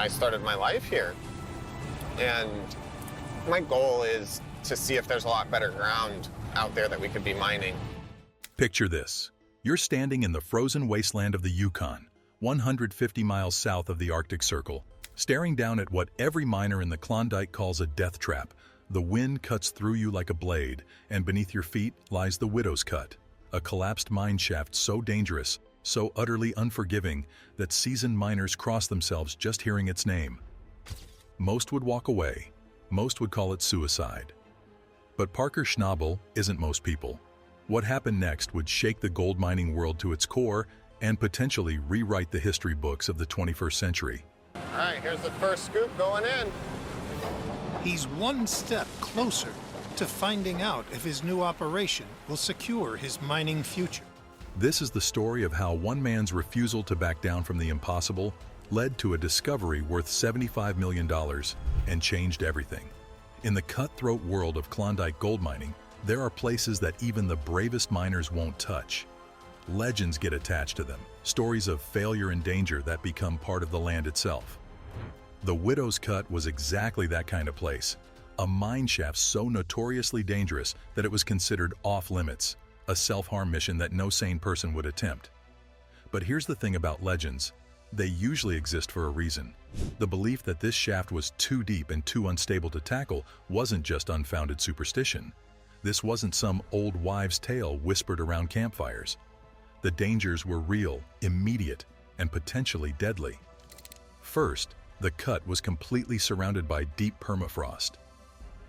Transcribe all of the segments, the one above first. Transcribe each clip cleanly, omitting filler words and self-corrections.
I started my life here. And my goal is to see if there's a lot better ground out there that we could be mining. Picture this. You're standing in the frozen wasteland of the Yukon, 150 miles south of the Arctic Circle, staring down at what every miner in the Klondike calls a death trap. The wind cuts through you like a blade, and beneath your feet lies the Widow's Cut, a collapsed mine shaft so dangerous, so utterly unforgiving, that seasoned miners cross themselves just hearing its name. Most would walk away. Most would call it suicide. But Parker Schnabel isn't most people. What happened next would shake the gold mining world to its core and potentially rewrite the history books of the 21st century. All right, here's the first scoop going in. He's one step closer to finding out if his new operation will secure his mining future. This is the story of how one man's refusal to back down from the impossible led to a discovery worth $75 million and changed everything. In the cutthroat world of Klondike gold mining, there are places that even the bravest miners won't touch. Legends get attached to them, stories of failure and danger that become part of the land itself. The Widow's Cut was exactly that kind of place, a mine shaft so notoriously dangerous that it was considered off-limits, a self-harm mission that no sane person would attempt. But here's the thing about legends. They usually exist for a reason. The belief that this shaft was too deep and too unstable to tackle wasn't just unfounded superstition. This wasn't some old wives' tale whispered around campfires. The dangers were real, immediate, and potentially deadly. First, the cut was completely surrounded by deep permafrost.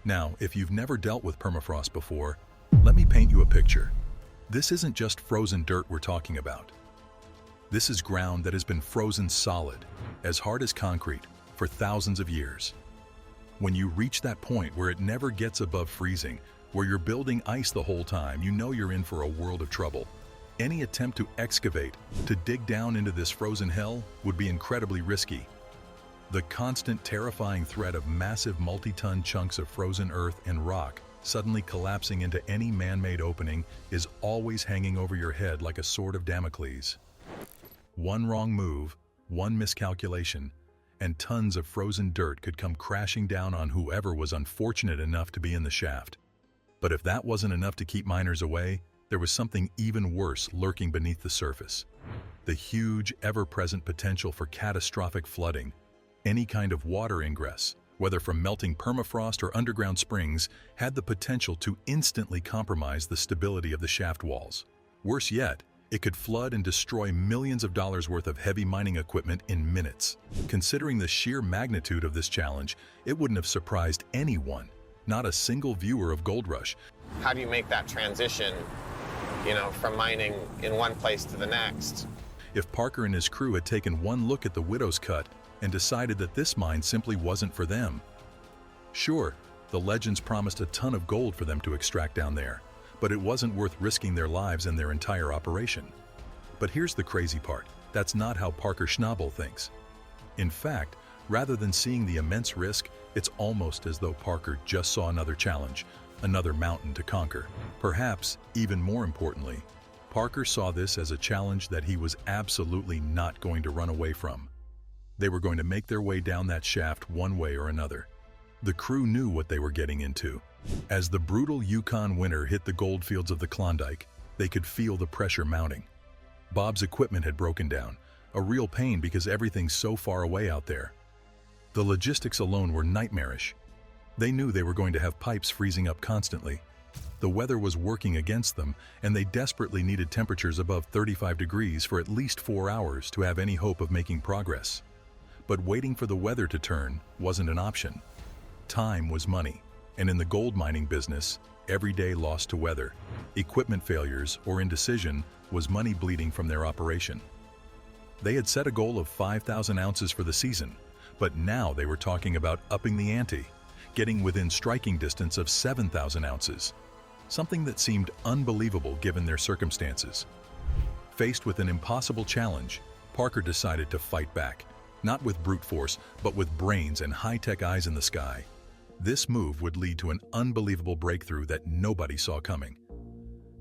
Now, if you've never dealt with permafrost before, let me paint you a picture. This isn't just frozen dirt we're talking about. This is ground that has been frozen solid, as hard as concrete, for thousands of years. When you reach that point where it never gets above freezing, where you're building ice the whole time, you know you're in for a world of trouble. Any attempt to excavate, to dig down into this frozen hell, would be incredibly risky. The constant, terrifying threat of massive multi-ton chunks of frozen earth and rock suddenly collapsing into any man-made opening is always hanging over your head like a sword of Damocles. One wrong move, one miscalculation, and tons of frozen dirt could come crashing down on whoever was unfortunate enough to be in the shaft. But if that wasn't enough to keep miners away, there was something even worse lurking beneath the surface. The huge, ever-present potential for catastrophic flooding. Any kind of water ingress, whether from melting permafrost or underground springs, had the potential to instantly compromise the stability of the shaft walls. Worse yet, it could flood and destroy millions of dollars worth of heavy mining equipment in minutes. Considering the sheer magnitude of this challenge, it wouldn't have surprised anyone. Not a single viewer of Gold Rush. How do you make that transition, from mining in one place to the next? If Parker and his crew had taken one look at the Widow's Cut and decided that this mine simply wasn't for them. Sure, the legends promised a ton of gold for them to extract down there, but it wasn't worth risking their lives and their entire operation. But here's the crazy part. That's not how Parker Schnabel thinks. In fact, rather than seeing the immense risk, it's almost as though Parker just saw another challenge, another mountain to conquer. Perhaps, even more importantly, Parker saw this as a challenge that he was absolutely not going to run away from. They were going to make their way down that shaft one way or another. The crew knew what they were getting into. As the brutal Yukon winter hit the goldfields of the Klondike, they could feel the pressure mounting. Bob's equipment had broken down, a real pain because everything's so far away out there. The logistics alone were nightmarish. They knew they were going to have pipes freezing up constantly. The weather was working against them, and they desperately needed temperatures above 35 degrees for at least 4 hours to have any hope of making progress. But waiting for the weather to turn wasn't an option. Time was money, and in the gold mining business, every day lost to weather, equipment failures, or indecision was money bleeding from their operation. They had set a goal of 5,000 ounces for the season, but now they were talking about upping the ante, getting within striking distance of 7,000 ounces, something that seemed unbelievable given their circumstances. Faced with an impossible challenge, Parker decided to fight back, not with brute force, but with brains and high-tech eyes in the sky. This move would lead to an unbelievable breakthrough that nobody saw coming.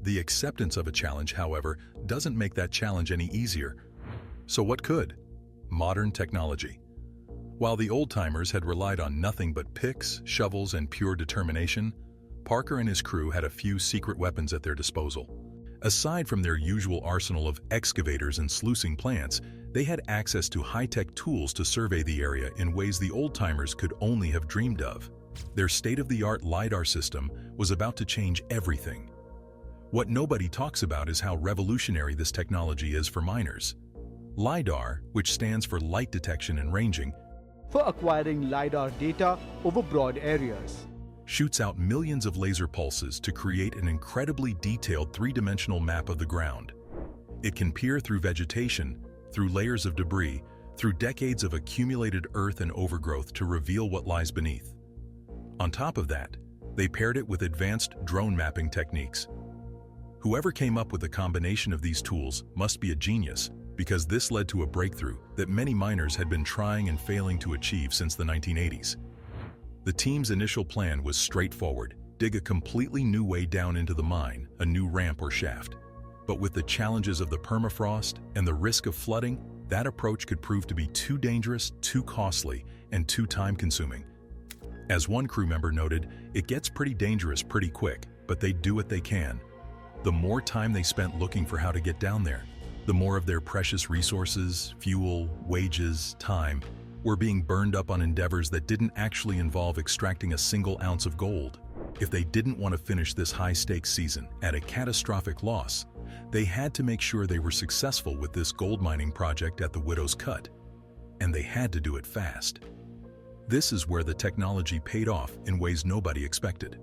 The acceptance of a challenge, however, doesn't make that challenge any easier. So what could? Modern technology. While the old-timers had relied on nothing but picks, shovels, and pure determination, Parker and his crew had a few secret weapons at their disposal. Aside from their usual arsenal of excavators and sluicing plants, they had access to high-tech tools to survey the area in ways the old-timers could only have dreamed of. Their state-of-the-art LiDAR system was about to change everything. What nobody talks about is how revolutionary this technology is for miners. LiDAR, which stands for light detection and ranging, for acquiring LiDAR data over broad areas, shoots out millions of laser pulses to create an incredibly detailed three-dimensional map of the ground. It can peer through vegetation, through layers of debris, through decades of accumulated earth and overgrowth to reveal what lies beneath. On top of that, they paired it with advanced drone mapping techniques. Whoever came up with a combination of these tools must be a genius, because this led to a breakthrough that many miners had been trying and failing to achieve since the 1980s. The team's initial plan was straightforward: dig a completely new way down into the mine, a new ramp or shaft. But with the challenges of the permafrost and the risk of flooding, that approach could prove to be too dangerous, too costly, and too time-consuming. As one crew member noted, it gets pretty dangerous pretty quick, but they do what they can. The more time they spent looking for how to get down there, the more of their precious resources, fuel, wages, time, were being burned up on endeavors that didn't actually involve extracting a single ounce of gold. If they didn't want to finish this high-stakes season at a catastrophic loss, they had to make sure they were successful with this gold mining project at the Widow's Cut. And they had to do it fast. This is where the technology paid off in ways nobody expected.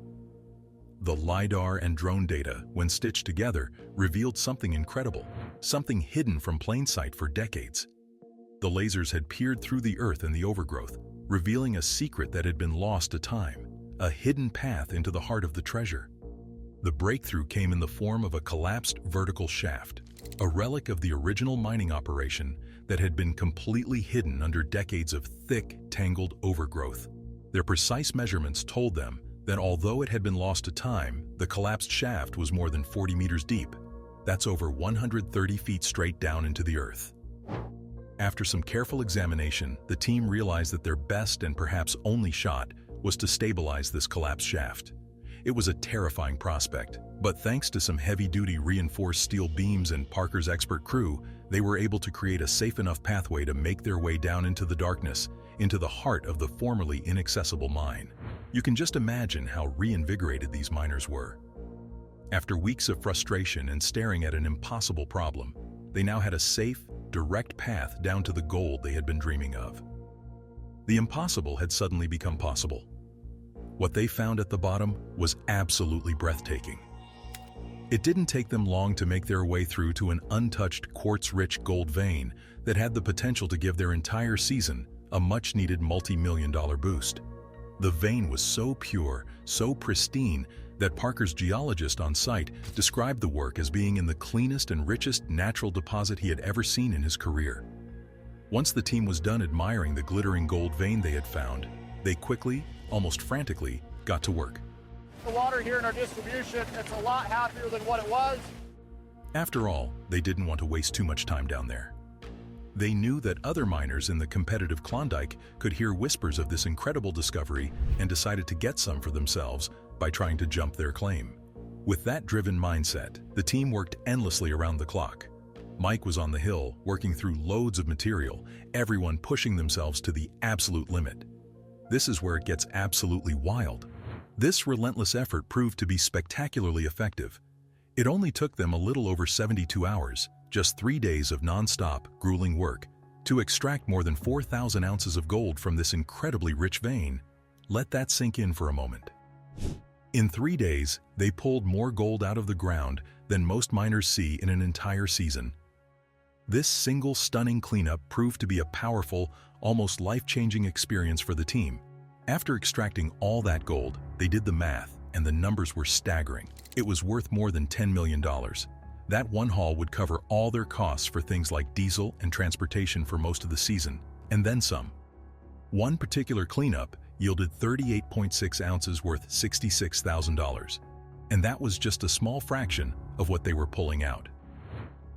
The LiDAR and drone data, when stitched together, revealed something incredible, something hidden from plain sight for decades. The lasers had peered through the earth and the overgrowth, revealing a secret that had been lost to time, a hidden path into the heart of the treasure. The breakthrough came in the form of a collapsed vertical shaft, a relic of the original mining operation that had been completely hidden under decades of thick, tangled overgrowth. Their precise measurements told them that although it had been lost to time, the collapsed shaft was more than 40 meters deep. That's over 130 feet straight down into the earth. After some careful examination, the team realized that their best and perhaps only shot was to stabilize this collapsed shaft. It was a terrifying prospect, but thanks to some heavy-duty reinforced steel beams and Parker's expert crew, they were able to create a safe enough pathway to make their way down into the darkness, into the heart of the formerly inaccessible mine. You can just imagine how reinvigorated these miners were. After weeks of frustration and staring at an impossible problem, they now had a safe, direct path down to the gold they had been dreaming of. The impossible had suddenly become possible. What they found at the bottom was absolutely breathtaking. It didn't take them long to make their way through to an untouched quartz-rich gold vein that had the potential to give their entire season a much-needed multi-million-dollar boost. The vein was so pure, so pristine, that Parker's geologist on site described the work as being in the cleanest and richest natural deposit he had ever seen in his career. Once the team was done admiring the glittering gold vein they had found, they quickly, almost frantically, got to work. The water here in our distribution, it's a lot happier than what it was. After all, they didn't want to waste too much time down there. They knew that other miners in the competitive Klondike could hear whispers of this incredible discovery and decided to get some for themselves by trying to jump their claim. With that driven mindset, the team worked endlessly around the clock. Mike was on the hill, working through loads of material, everyone pushing themselves to the absolute limit. This is where it gets absolutely wild. This relentless effort proved to be spectacularly effective. It only took them a little over 72 hours, just 3 days of non-stop, grueling work, to extract more than 4,000 ounces of gold from this incredibly rich vein. Let that sink in for a moment. In 3 days, they pulled more gold out of the ground than most miners see in an entire season. This single stunning cleanup proved to be a powerful, almost life-changing experience for the team. After extracting all that gold, they did the math, and the numbers were staggering. It was worth more than $10 million. That one haul would cover all their costs for things like diesel and transportation for most of the season, and then some. One particular cleanup yielded 38.6 ounces worth $66,000, and that was just a small fraction of what they were pulling out.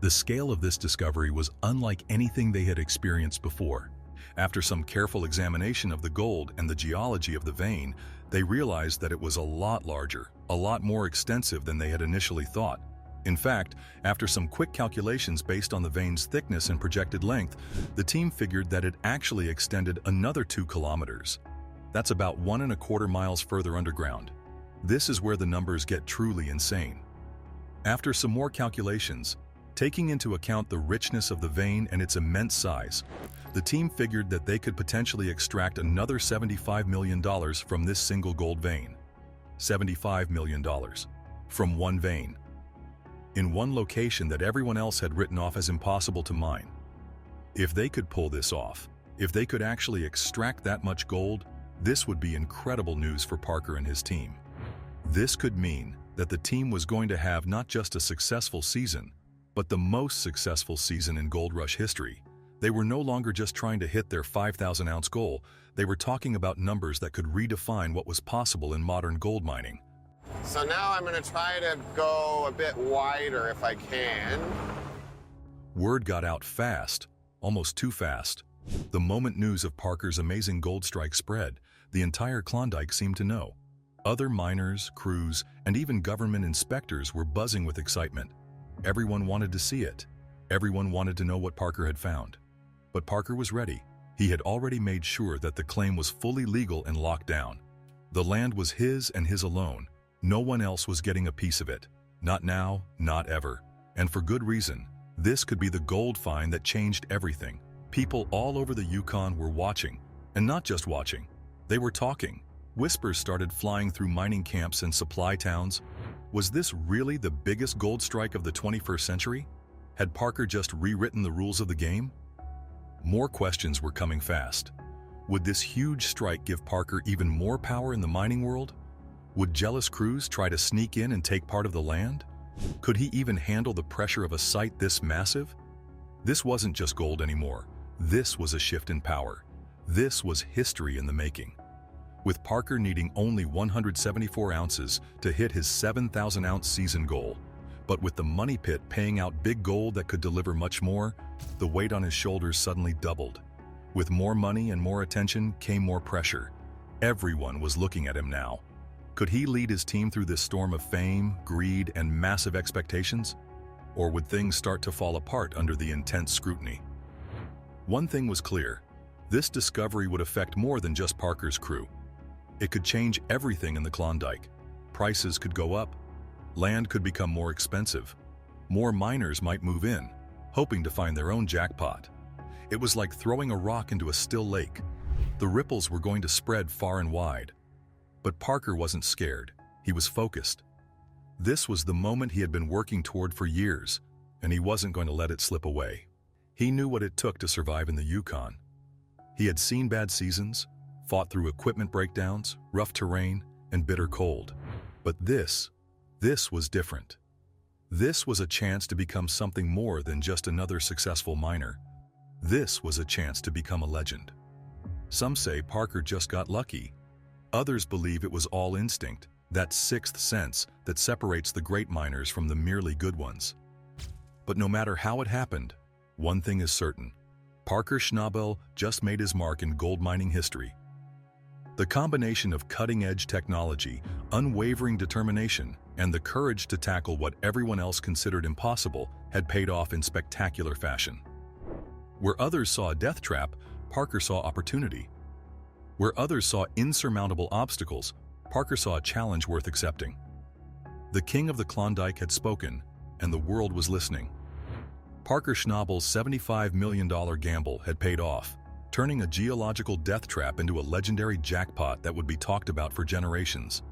The scale of this discovery was unlike anything they had experienced before. After some careful examination of the gold and the geology of the vein, they realized that it was a lot larger, a lot more extensive than they had initially thought. In fact, after some quick calculations based on the vein's thickness and projected length, the team figured that it actually extended another 2 kilometers. That's about 1.25 miles further underground. This is where the numbers get truly insane. After some more calculations, taking into account the richness of the vein and its immense size, the team figured that they could potentially extract another $75 million from this single gold vein. $75 million. From one vein. In one location that everyone else had written off as impossible to mine. If they could pull this off, if they could actually extract that much gold, this would be incredible news for Parker and his team. This could mean that the team was going to have not just a successful season, but the most successful season in Gold Rush history. They were no longer just trying to hit their 5,000-ounce goal, they were talking about numbers that could redefine what was possible in modern gold mining. So now I'm going to try to go a bit wider if I can. Word got out fast, almost too fast. The moment news of Parker's amazing gold strike spread, the entire Klondike seemed to know. Other miners, crews, and even government inspectors were buzzing with excitement. Everyone wanted to see it. Everyone wanted to know what Parker had found. But Parker was ready. He had already made sure that the claim was fully legal and locked down. The land was his and his alone. No one else was getting a piece of it. Not now, not ever. And for good reason. This could be the gold find that changed everything. People all over the Yukon were watching. And not just watching. They were talking. Whispers started flying through mining camps and supply towns. Was this really the biggest gold strike of the 21st century? Had Parker just rewritten the rules of the game? More questions were coming fast. Would this huge strike give Parker even more power in the mining world? Would jealous crews try to sneak in and take part of the land? Could he even handle the pressure of a site this massive? This wasn't just gold anymore. This was a shift in power. This was history in the making. With Parker needing only 174 ounces to hit his 7,000-ounce season goal, but with the money pit paying out big gold that could deliver much more, the weight on his shoulders suddenly doubled. With more money and more attention came more pressure. Everyone was looking at him now. Could he lead his team through this storm of fame, greed, and massive expectations? Or would things start to fall apart under the intense scrutiny? One thing was clear. This discovery would affect more than just Parker's crew. It could change everything in the Klondike. Prices could go up. Land could become more expensive. More miners might move in, hoping to find their own jackpot. It was like throwing a rock into a still lake. The ripples were going to spread far and wide. But Parker wasn't scared. He was focused. This was the moment he had been working toward for years, and he wasn't going to let it slip away. He knew what it took to survive in the Yukon. He had seen bad seasons, fought through equipment breakdowns, rough terrain, and bitter cold. But this was different. This was a chance to become something more than just another successful miner. This was a chance to become a legend. Some say Parker just got lucky. Others believe it was all instinct, that sixth sense that separates the great miners from the merely good ones. But no matter how it happened, one thing is certain. Parker Schnabel just made his mark in gold mining history. The combination of cutting-edge technology, unwavering determination, and the courage to tackle what everyone else considered impossible had paid off in spectacular fashion. Where others saw a death trap, Parker saw opportunity. Where others saw insurmountable obstacles, Parker saw a challenge worth accepting. The king of the Klondike had spoken, and the world was listening. Parker Schnabel's $75 million gamble had paid off, turning a geological death trap into a legendary jackpot that would be talked about for generations.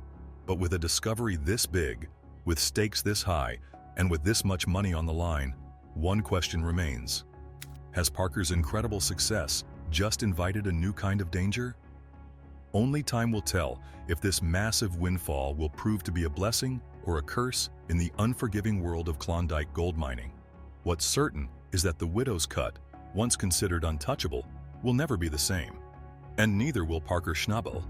But with a discovery this big, with stakes this high, and with this much money on the line, one question remains. Has Parker's incredible success just invited a new kind of danger? Only time will tell if this massive windfall will prove to be a blessing or a curse in the unforgiving world of Klondike gold mining. What's certain is that the widow's cut, once considered untouchable, will never be the same. And neither will Parker Schnabel.